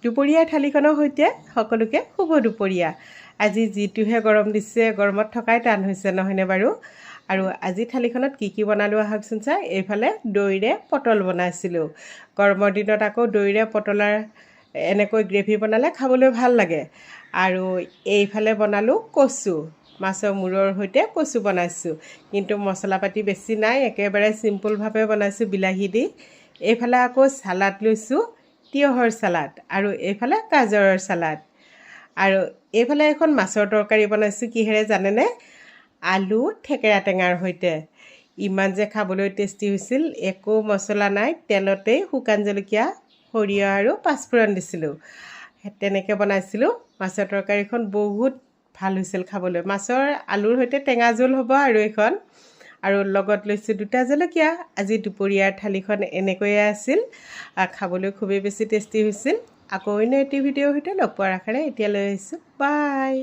দুপৰীয়াৰ থালিখনৰ সৈতে সকলোকে শুভ দুপৰীয়া। আজি যিটোহে গৰম দিছে, গৰমত থকাই টান হৈছে নহয়নে বাৰু? আৰু আজি থালিখনত কি কি বনালোঁ আহকচোন চাই। এইফালে দৈৰে পটল বনাইছিলোঁ। গৰমৰ দিনত আকৌ দৈৰে পটলৰ এনেকৈ গ্ৰেভি বনালে খাবলৈ ভাল লাগে। আৰু এইফালে বনালোঁ কচু, মাছৰ মূৰৰ সৈতে কচু বনাইছোঁ। কিন্তু মছলা পাতি বেছি নাই, একেবাৰে চিম্পুলভাৱে বনাইছোঁ বিলাহী দি। এইফালে আকৌ চালাড লৈছোঁ, তিয়হৰ চালাড, আৰু এইফালে গাজৰৰ চালাড। আৰু এইফালে এখন মাছৰ তৰকাৰী বনাইছোঁ কিহেৰে জানেনে? আলু থেকেৰা টেঙাৰ সৈতে। ইমান যে খাবলৈ টেষ্টি হৈছিল, একো মছলা নাই, তেলতেই শুকান জলকীয়া, সৰিয়হ আৰু পাঁচফোৰণ দিছিলোঁ। তেনেকৈ বনাইছিলোঁ। মাছৰ তৰকাৰীখন বহুত ভাল হৈছিল খাবলৈ। মাছৰ আলুৰ সৈতে টেঙা জোল হ'ব আৰু এইখন। আৰু লগত লৈছোঁ 2টা জলকীয়া। আজি দুপৰীয়াৰ থালিখন এনেকৈয়ে আছিল। খাবলৈ খুবেই বেছি টেষ্টি হৈছিল। আকৌ অন্য এটি ভিডিঅ'ৰ সৈতে লগ পোৱাৰ আশাৰে এতিয়ালৈ আহিছোঁ। বাই।